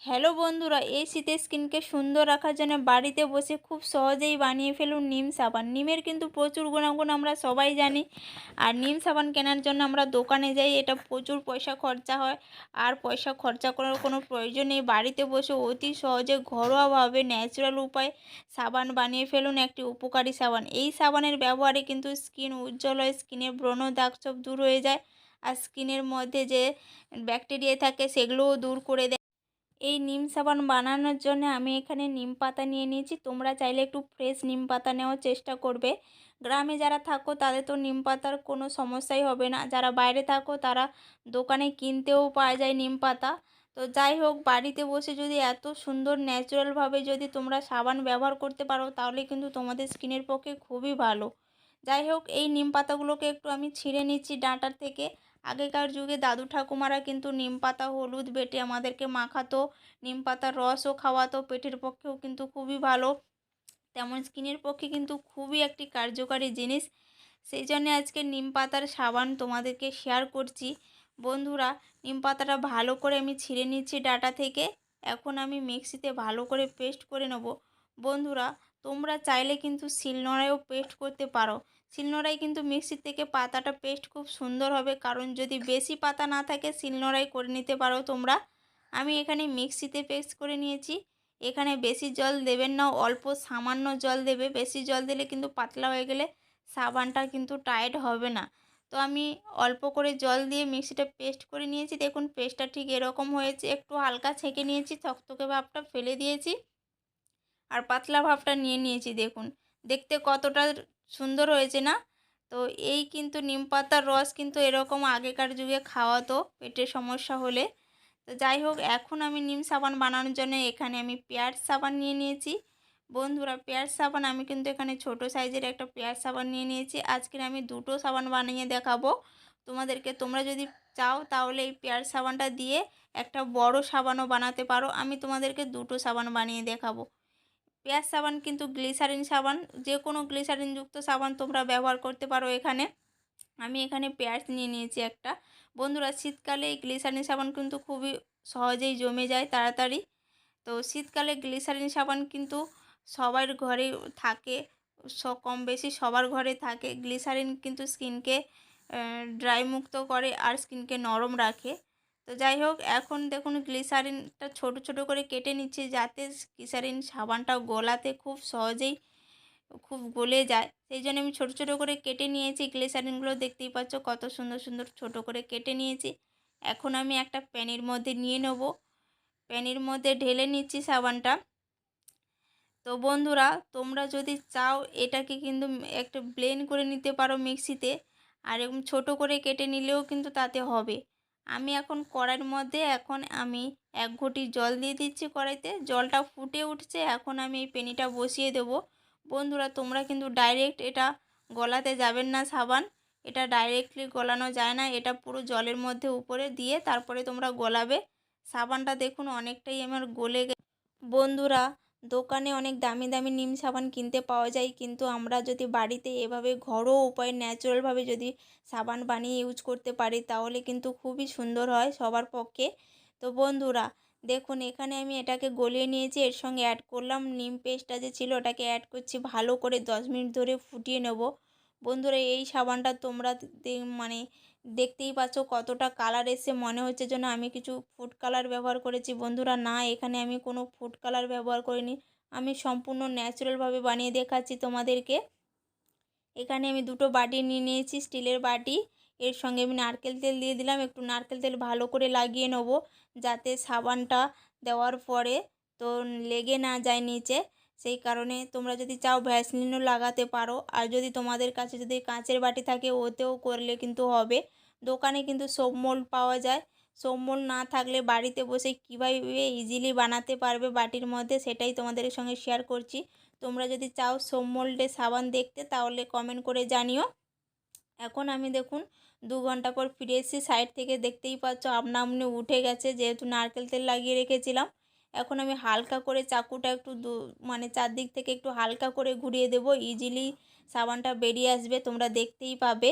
Hello বন্ধুরা, এই শীতে স্কিনকে সুন্দর রাখার জন্য বাড়িতে বসে খুব সহজেই বানিয়ে ফেলুন নিম সাবান। নিমের কিন্তু প্রচুর গুণাগুণ আমরা সবাই জানি। আর নিম সাবান কেনার জন্য আমরা দোকানে যাই, এটা প্রচুর পয়সা খরচা হয়। আর পয়সা খরচা করার কোনো প্রয়োজন নেই। বাড়িতে বসে অতি সহজে ঘরোয়াভাবে ন্যাচারাল উপায়ে সাবান বানিয়ে ফেলুন একটি উপকারী সাবান। এই সাবানের ব্যবহারে কিন্তু স্কিন উজ্জ্বল হয়, স্কিনের ব্রণ দাগ সব দূর হয়ে যায়। আর স্কিনের মধ্যে যে ব্যাকটেরিয়া থাকে সেগুলোও দূর করে দেয়। এই নিম সাবান বানানোর জন্য আমি এখানে নিম পাতা নিয়ে নিয়েছি। তোমরা চাইলে একটু ফ্রেশ নিম পাতা নেওয়ার চেষ্টা করবে। গ্রামে যারা থাকো তাদের তো নিম পাতার কোনো সমস্যাই হবে না। যারা বাইরে থাকো তারা দোকানে কিনতেও পাওয়া যায় নিম পাতা। তো যাই হোক, বাড়িতে বসে যদি এত সুন্দর ন্যাচারালভাবে যদি তোমরা সাবান ব্যবহার করতে পারো তাহলে কিন্তু তোমাদের স্কিনের পক্ষে খুবই ভালো। যাই হোক, এই নিম পাতাগুলোকে একটু আমি ছিঁড়ে নিচ্ছি ডাঁটার থেকে। আগেকার যুগে দাদু ঠাকুমারা কিন্তু নিম পাতা হলুদ বেটে আমাদেরকে মাখাতো, নিম পাতার রসও খাওয়াতো, পেটের পক্ষেও কিন্তু খুবই ভালো। তেমন স্কিনের পক্ষে কিন্তু খুবই একটি কার্যকারী জিনিস। সেই জন্য আজকে নিম পাতার সাবান তোমাদেরকে শেয়ার করছি। বন্ধুরা, নিম পাতাটা ভালো করে আমি ছিঁড়ে নিচ্ছি ডাঁটা থেকে। এখন আমি মিক্সিতে ভালো করে পেস্ট করে নেব। বন্ধুরা, তোমরা চাইলে কিন্তু শিলনোড়ায়ও পেস্ট করতে পারো। শিলনোড়ায় কিন্তু মিক্সির থেকে পাতাটা পেস্ট খুব সুন্দর হবে, কারণ যদি বেশি পাতা না থাকে শিলনোড়ায় করে নিতে পারো তোমরা। আমি এখানে মিক্সিতে পেস্ট করে নিয়েছি। এখানে বেশি জল দেবেন না, অল্প সামান্য জল দেবে। বেশি জল দিলে কিন্তু পাতলা হয়ে গেলে সাবানটা কিন্তু টাইট হবে না। তো আমি অল্প করে জল দিয়ে মিক্সিটা পেস্ট করে নিয়েছি। দেখুন পেস্টটা ঠিক এরকম হয়েছে। একটু হালকা ছেঁকে নিয়েছি, থকথকে ভাবটা ফেলে দিয়েছি, আর পাতলা ভাবটা নিয়ে নিয়েছি। দেখুন দেখতে কতটা সুন্দর হয়েছে না? তো এই কিন্তু নিম পাতার রস কিন্তু এরকম আগেকার যুগে খাওয়াতো পেটের সমস্যা হলে। তো যাই হোক, এখন আমি নিম সাবান বানানোর জন্য এখানে আমি পেঁয়াজ সাবান নিয়ে নিয়েছি। বন্ধুরা, পেঁয়াজ সাবান আমি কিন্তু এখানে ছোট সাইজের একটা পেঁয়াজ সাবান নিয়ে নিয়েছি। আজকের আমি দুটো সাবান বানিয়ে দেখাবো তোমাদেরকে। তোমরা যদি চাও তাহলে এই পেঁয়াজ সাবানটা দিয়ে একটা বড় সাবানও বানাতে পারো। আমি তোমাদেরকে দুটো সাবান বানিয়ে দেখাবো। পেঁয়াজ সাবান কিন্তু গ্লিসারিন সাবান, যে কোনো গ্লিসারিনযুক্ত সাবান তোমরা ব্যবহার করতে পারো এখানে। আমি এখানে পেঁয়াজ নিয়ে নিয়েছি একটা। বন্ধুরা, শীতকালে এই গ্লিসারিন সাবান কিন্তু খুবই সহজেই জমে যায় তাড়াতাড়ি। তো শীতকালে গ্লিসারিন সাবান কিন্তু সবার ঘরে থাকে, কম বেশি সবার ঘরে থাকে। গ্লিসারিন কিন্তু স্কিনকে ড্রাই মুক্ত করে আর স্কিনকে নরম রাখে। তো যাই হোক, এখন দেখুন গ্লিসারিনটা ছোট ছোট করে কেটে নিচ্ছি, যাতে গ্লিসারিন সাবানটা গলাতে খুব সহজেই খুব গলে যায়। সেই জন্য আমি ছোট ছোট করে কেটে নিয়েছি। গ্লিসারিনগুলো দেখতেই পাচ্ছ কত সুন্দর সুন্দর ছোট করে কেটে নিয়েছি। এখন আমি একটা প্যানের মধ্যে নিয়ে নেব। প্যানের মধ্যে ঢেলে নিচ্ছি সাবানটা। তো বন্ধুরা, তোমরা যদি চাও এটাকে কিন্তু একটু ব্লেন্ড করে নিতে পারো মিক্সিতে, আর এরকম ছোটো করে কেটে নিলেও কিন্তু তাতে হবে। আমি এখন কড়াইয়ের মধ্যে আমি 1 ঘটি জল দিয়ে দিচ্ছি কড়াইতে। জলটা ফুটে উঠছে, এখন আমি এই পেনিটা বসিয়ে দেব। বন্ধুরা, তোমরা কিন্তু ডাইরেক্ট এটা গলাতে যাবেন না সাবান। এটা ডাইরেক্টলি গলানো যায় না, এটা পুরো জলের মধ্যে উপরে দিয়ে তারপরে তোমরা গলাবে। সাবানটা দেখুন অনেকটাই আমার গলে গেছে। বন্ধুরা, দোকানে অনেক দামি দামি নিম সাবান কিনতে পাওয়া যায়, কিন্তু আমরা যদি বাড়িতে এভাবে ঘরোয়া উপায়ে ন্যাচারালভাবে যদি সাবান বানিয়ে ইউজ করতে পারি তাহলে কিন্তু খুবই সুন্দর হয় সবার পক্ষে। তো বন্ধুরা, দেখুন এখানে আমি এটাকে গলিয়ে নিয়েছি। এর সঙ্গে অ্যাড করলাম নিম পেস্টটা যে ছিল ওটাকে অ্যাড করছি। ভালো করে 10 মিনিট ধরে ফুটিয়ে নেব। বন্ধুরা, এই সাবানটা তোমরা মানে দেখতেই পাচ্ছ কতটা কালার এসে, মনে হচ্ছে যেন আমি কিছু ফুড কালার ব্যবহার করেছি। বন্ধুরা না, এখানে আমি কোনো ফুড কালার ব্যবহার করিনি। আমি সম্পূর্ণ ন্যাচারালভাবে বানিয়ে দেখাচ্ছি তোমাদেরকে। এখানে আমি দুটো বাটি নিয়ে নিয়েছি, স্টিলের বাটি। এর সঙ্গে আমি নারকেল তেল দিয়ে দিলাম। একটু নারকেল তেল ভালো করে লাগিয়ে নেব, যাতে সাবানটা দেওয়ার পরে তো লেগে না যায় নিচে। সেই কারণে তোমরা যদি চাও ভ্যাসলিনও লাগাতে পারো, আর যদি তোমাদের কাছে যদি কাঁচের বাটি থাকে ওতেও করলে কিন্তু হবে। দোকানে কিন্তু সোপ মোল্ড পাওয়া যায়। সোপ মোল্ড না থাকলে বাড়িতে বসে কীভাবে ইজিলি বানাতে পারবে বাটির মধ্যে সেটাই তোমাদের সঙ্গে শেয়ার করছি। তোমরা যদি চাও সোপ মোল্ডে সাবান দেখতে তাহলে কমেন্ট করে জানিও। এখন আমি দেখুন 2 ঘন্টা পর ফিরে এসেছি। সাইড থেকে দেখতেই পাচ্ছ আপনা আপনি উঠে গেছে, যেহেতু নারকেল তেল লাগিয়ে রেখেছিলাম। এখন আমি হালকা করে চাকুটা একটু মানে চারদিক থেকে একটু হালকা করে ঘুরিয়ে দেব, ইজিলি সাবানটা বেরিয়ে আসবে। তোমরা দেখতেই পাবে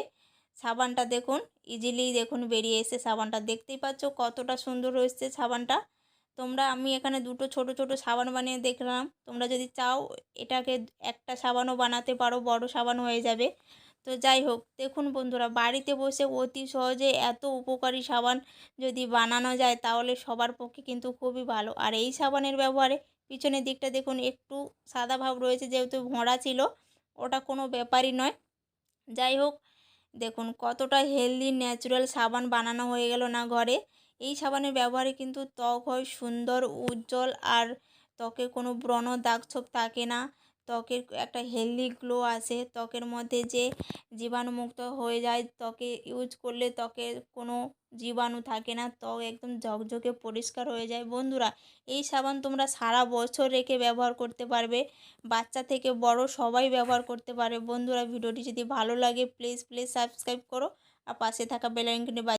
সাবানটা, দেখুন ইজিলি দেখুন বেরিয়ে এসে সাবানটা দেখতেই পাচ্ছ কতটা সুন্দর হয়েছে সাবানটা। তো আমি এখানে দুটো ছোট ছোট সাবান বানিয়ে দেখলাম, তোমরা যদি চাও এটাকে একটা সাবানও বানাতে পারো, বড় সাবান হয়ে যাবে। তো যাই হোক, দেখুন বন্ধুরা, বাড়িতে বসে অতি সহজে এত উপকারী সাবান যদি বানানো যায় তাহলে সবার পক্ষে কিন্তু খুবই ভালো। আর এই সাবানের ব্যবহারে পিছনের দিকটা দেখুন একটু সাদা ভাব রয়েছে, যেহেতু ভোঁড়া ছিল, ওটা কোনো ব্যাপারই নয়। যাই হোক, দেখুন কতটা হেলদি ন্যাচারাল সাবান বানানো হয়ে গেল না ঘরে। এই সাবানের ব্যবহারে কিন্তু ত্বক হয় সুন্দর, উজ্জ্বল, আর ত্বকে কোনো ব্রণ দাগ ছোপ থাকে না। ত্বকের একটা হেলদি গ্লো আসে, ত্বকের মধ্যে যে জীবাণুমুক্ত হয়ে যায়, ত্বকে ইউজ করলে ত্বকের কোনো জীবাণু থাকে না, ত্বক একদম ঝকঝকে পরিষ্কার হয়ে যায়। বন্ধুরা, এই সাবান তোমরা সারা বছর রেখে ব্যবহার করতে পারবে, বাচ্চা থেকে বড় সবাই ব্যবহার করতে পারে। বন্ধুরা, ভিডিওটি যদি ভালো লাগে প্লিজ প্লিজ সাবস্ক্রাইব করো আর পাশে থাকা বেল আইকনটি